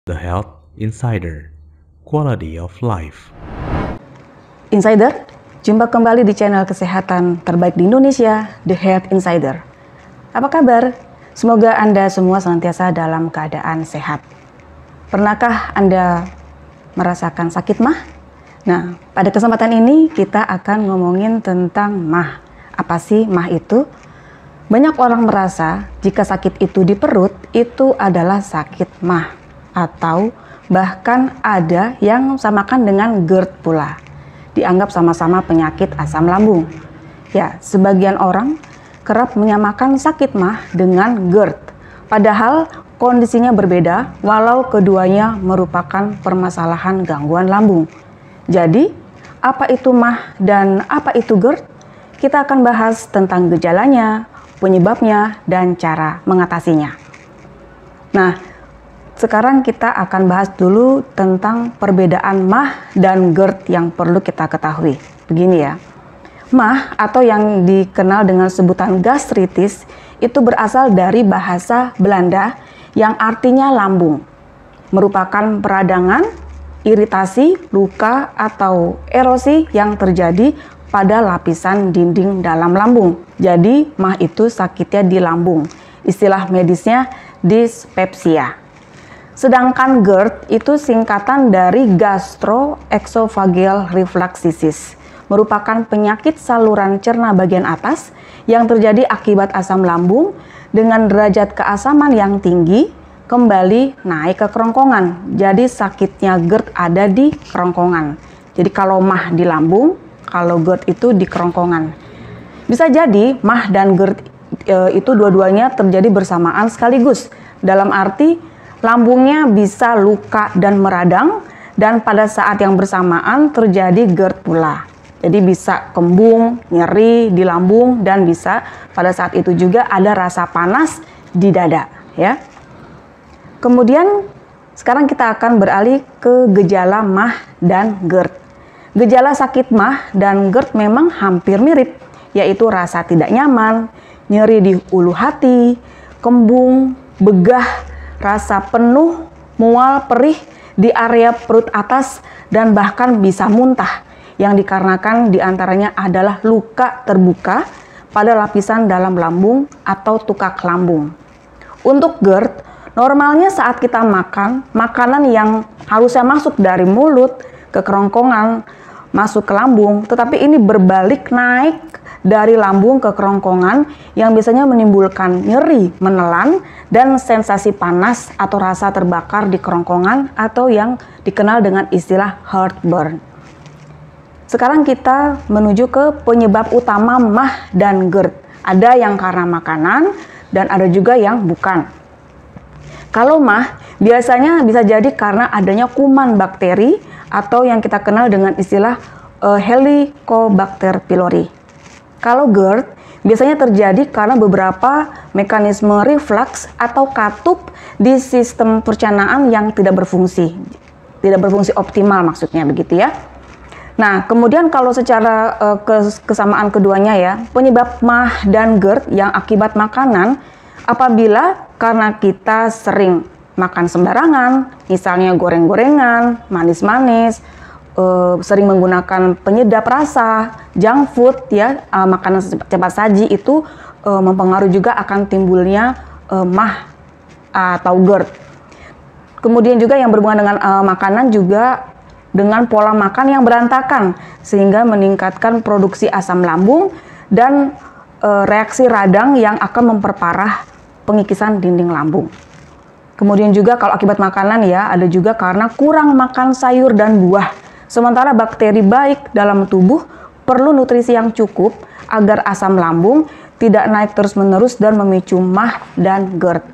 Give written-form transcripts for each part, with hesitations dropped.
The Health Insider, Quality of Life. Insider, jumpa kembali di channel kesehatan terbaik di Indonesia, The Health Insider. Apa kabar? Semoga Anda semua senantiasa dalam keadaan sehat. Pernahkah Anda merasakan sakit mah? Nah, pada kesempatan ini kita akan ngomongin tentang mah. Apa sih mah itu? Banyak orang merasa jika sakit itu di perut, itu adalah sakit mah. Atau bahkan ada yang samakan dengan GERD pula. Dianggap sama-sama penyakit asam lambung. Ya, sebagian orang kerap menyamakan sakit mah dengan GERD. Padahal kondisinya berbeda walau keduanya merupakan permasalahan gangguan lambung. Jadi, apa itu mah dan apa itu GERD? Kita akan bahas tentang gejalanya, penyebabnya, dan cara mengatasinya. Nah, sekarang kita akan bahas dulu tentang perbedaan mah dan GERD yang perlu kita ketahui. Begini ya, mah atau yang dikenal dengan sebutan gastritis itu berasal dari bahasa Belanda yang artinya lambung. Merupakan peradangan, iritasi, luka, atau erosi yang terjadi pada lapisan dinding dalam lambung. Jadi mah itu sakitnya di lambung. Istilah medisnya dyspepsia. Sedangkan GERD itu singkatan dari gastroesophageal refluxitis, merupakan penyakit saluran cerna bagian atas yang terjadi akibat asam lambung dengan derajat keasaman yang tinggi kembali naik ke kerongkongan. Jadi sakitnya GERD ada di kerongkongan. Jadi kalau mah di lambung, kalau GERD itu di kerongkongan. Bisa jadi mah dan GERD itu dua-duanya terjadi bersamaan sekaligus. Dalam arti lambungnya bisa luka dan meradang, dan pada saat yang bersamaan terjadi GERD pula. Jadi bisa kembung, nyeri di lambung, dan bisa pada saat itu juga ada rasa panas di dada, ya. Kemudian sekarang kita akan beralih ke gejala mah dan GERD. Gejala sakit mah dan GERD memang hampir mirip, yaitu rasa tidak nyaman, nyeri di ulu hati, kembung, begah, rasa penuh, mual, perih di area perut atas, dan bahkan bisa muntah, yang dikarenakan diantaranya adalah luka terbuka pada lapisan dalam lambung atau tukak lambung. Untuk GERD, normalnya saat kita makan, makanan yang harusnya masuk dari mulut ke kerongkongan, masuk ke lambung, tetapi ini berbalik naik dari lambung ke kerongkongan yang biasanya menimbulkan nyeri, menelan, dan sensasi panas atau rasa terbakar di kerongkongan atau yang dikenal dengan istilah heartburn. Sekarang kita menuju ke penyebab utama mah dan GERD. Ada yang karena makanan dan ada juga yang bukan. Kalau mah biasanya bisa jadi karena adanya kuman bakteri atau yang kita kenal dengan istilah Helicobacter pylori. Kalau GERD biasanya terjadi karena beberapa mekanisme reflux atau katup di sistem pencernaan yang tidak berfungsi optimal, maksudnya begitu ya. Nah, kemudian kalau secara kesamaan keduanya ya, penyebab mah dan GERD yang akibat makanan apabila karena kita sering makan sembarangan, misalnya goreng-gorengan, manis-manis, sering menggunakan penyedap rasa, junk food ya, makanan cepat saji itu mempengaruhi juga akan timbulnya mah atau GERD. Kemudian juga yang berhubungan dengan makanan juga dengan pola makan yang berantakan sehingga meningkatkan produksi asam lambung dan reaksi radang yang akan memperparah pengikisan dinding lambung. Kemudian juga kalau akibat makanan ya, ada juga karena kurang makan sayur dan buah. Sementara bakteri baik dalam tubuh perlu nutrisi yang cukup agar asam lambung tidak naik terus-menerus dan memicu mah dan GERD.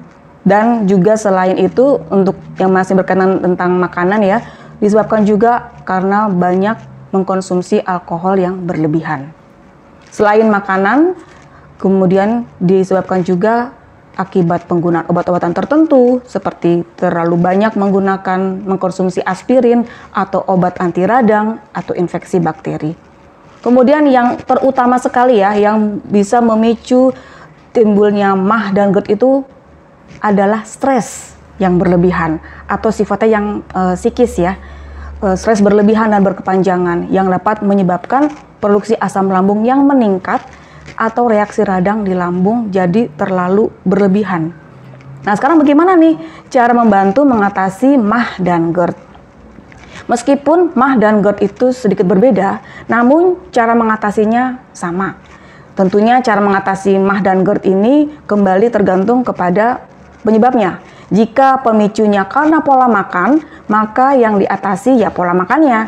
Dan juga selain itu, untuk yang masih berkaitan tentang makanan ya, disebabkan juga karena banyak mengkonsumsi alkohol yang berlebihan. Selain makanan, kemudian disebabkan juga akibat penggunaan obat-obatan tertentu seperti terlalu banyak mengkonsumsi aspirin atau obat anti radang atau infeksi bakteri. Kemudian yang terutama sekali ya yang bisa memicu timbulnya mah dan GERD itu adalah stres. yang berlebihan atau sifatnya yang psikis ya, stres berlebihan dan berkepanjangan yang dapat menyebabkan produksi asam lambung yang meningkat atau reaksi radang di lambung jadi terlalu berlebihan. Nah, sekarang bagaimana nih cara membantu mengatasi MAH dan GERD? Meskipun MAH dan GERD itu sedikit berbeda, namun cara mengatasinya sama. Tentunya cara mengatasi MAH dan GERD ini kembali tergantung kepada penyebabnya. Jika pemicunya karena pola makan, maka yang diatasi ya pola makannya.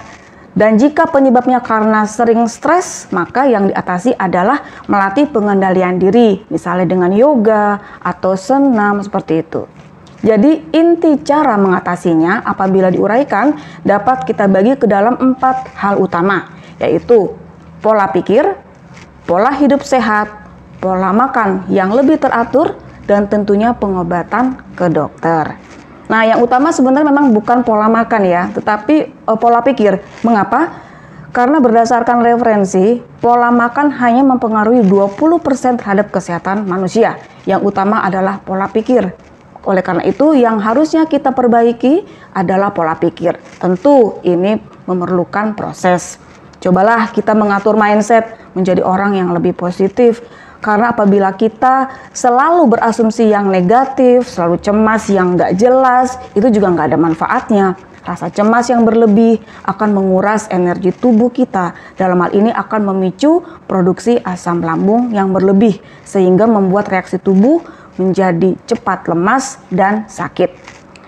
Dan jika penyebabnya karena sering stres, maka yang diatasi adalah melatih pengendalian diri, misalnya dengan yoga atau senam seperti itu. Jadi inti cara mengatasinya apabila diuraikan dapat kita bagi ke dalam 4 hal utama, yaitu pola pikir, pola hidup sehat, pola makan yang lebih teratur, dan tentunya pengobatan ke dokter. Nah, yang utama sebenarnya memang bukan pola makan ya, tetapi pola pikir. Mengapa? Karena berdasarkan referensi, pola makan hanya mempengaruhi 20% terhadap kesehatan manusia. Yang utama adalah pola pikir. Oleh karena itu, yang harusnya kita perbaiki adalah pola pikir. Tentu ini memerlukan proses. Cobalah kita mengatur mindset menjadi orang yang lebih positif. Karena apabila kita selalu berasumsi yang negatif, selalu cemas yang nggak jelas, itu juga nggak ada manfaatnya. Rasa cemas yang berlebih akan menguras energi tubuh kita. Dalam hal ini akan memicu produksi asam lambung yang berlebih, sehingga membuat reaksi tubuh menjadi cepat lemas dan sakit.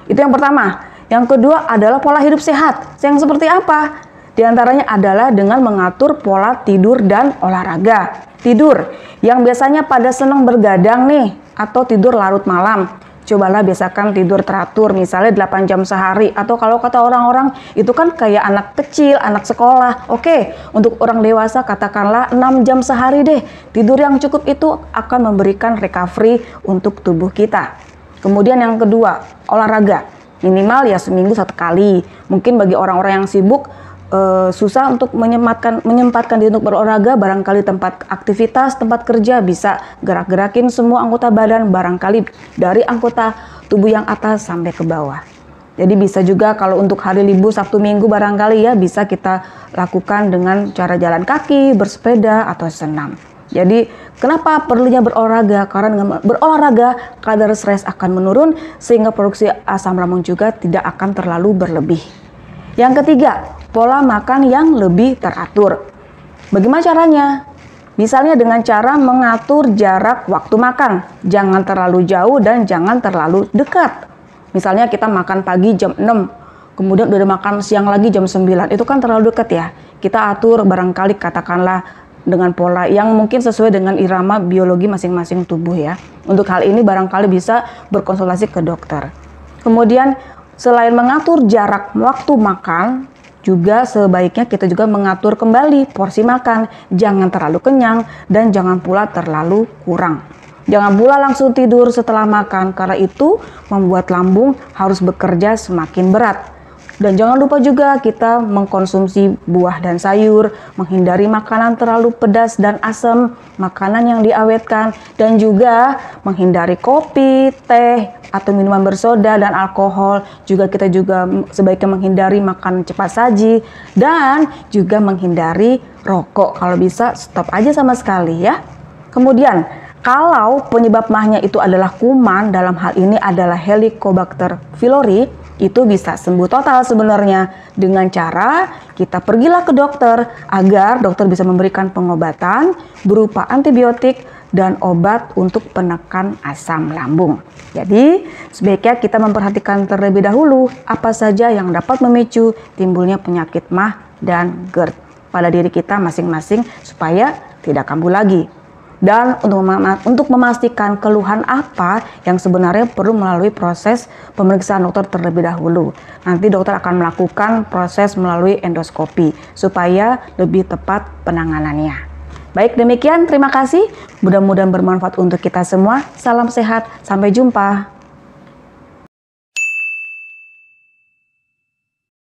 Itu yang pertama. Yang kedua adalah pola hidup sehat. Yang seperti apa? Di antaranya adalah dengan mengatur pola tidur dan olahraga. Tidur, yang biasanya pada senang bergadang nih, atau tidur larut malam. Cobalah biasakan tidur teratur, misalnya 8 jam sehari. Atau kalau kata orang-orang, itu kan kayak anak kecil, anak sekolah. Oke, untuk orang dewasa katakanlah 6 jam sehari deh. Tidur yang cukup itu akan memberikan recovery untuk tubuh kita. Kemudian yang kedua, olahraga. Minimal ya seminggu 1 kali. Mungkin bagi orang-orang yang sibuk, susah untuk menyempatkan diri untuk berolahraga, barangkali tempat aktivitas, tempat kerja bisa gerak-gerakin semua anggota badan, barangkali dari anggota tubuh yang atas sampai ke bawah. Jadi bisa juga kalau untuk hari libur Sabtu Minggu barangkali ya bisa kita lakukan dengan cara jalan kaki, bersepeda atau senam. Jadi kenapa perlunya berolahraga? Karena dengan berolahraga kadar stres akan menurun sehingga produksi asam lambung juga tidak akan terlalu berlebih. Yang ketiga, pola makan yang lebih teratur. Bagaimana caranya? Misalnya dengan cara mengatur jarak waktu makan. Jangan terlalu jauh dan jangan terlalu dekat. Misalnya kita makan pagi jam 6, kemudian udah makan siang lagi jam 9. Itu kan terlalu dekat ya. Kita atur barangkali katakanlah dengan pola yang mungkin sesuai dengan irama biologi masing-masing tubuh ya. Untuk hal ini barangkali bisa berkonsultasi ke dokter. Kemudian selain mengatur jarak waktu makan, juga sebaiknya kita juga mengatur kembali porsi makan. Jangan terlalu kenyang dan jangan pula terlalu kurang. Jangan pula langsung tidur setelah makan, karena itu membuat lambung harus bekerja semakin berat. Dan jangan lupa juga kita mengkonsumsi buah dan sayur, menghindari makanan terlalu pedas dan asam, makanan yang diawetkan, dan juga menghindari kopi, teh, atau minuman bersoda dan alkohol. Juga kita juga sebaiknya menghindari makan cepat saji dan juga menghindari rokok. Kalau bisa stop aja sama sekali ya. Kemudian kalau penyebab MAH-nya itu adalah kuman, dalam hal ini adalah Helicobacter pylori, itu bisa sembuh total sebenarnya dengan cara kita pergilah ke dokter agar dokter bisa memberikan pengobatan berupa antibiotik dan obat untuk penekan asam lambung. Jadi sebaiknya kita memperhatikan terlebih dahulu apa saja yang dapat memicu timbulnya penyakit MAH dan GERD pada diri kita masing-masing supaya tidak kambuh lagi. Dan untuk memastikan keluhan apa yang sebenarnya perlu melalui proses pemeriksaan dokter terlebih dahulu. Nanti dokter akan melakukan proses melalui endoskopi supaya lebih tepat penanganannya. Baik, demikian, terima kasih. Mudah-mudahan bermanfaat untuk kita semua. Salam sehat, sampai jumpa.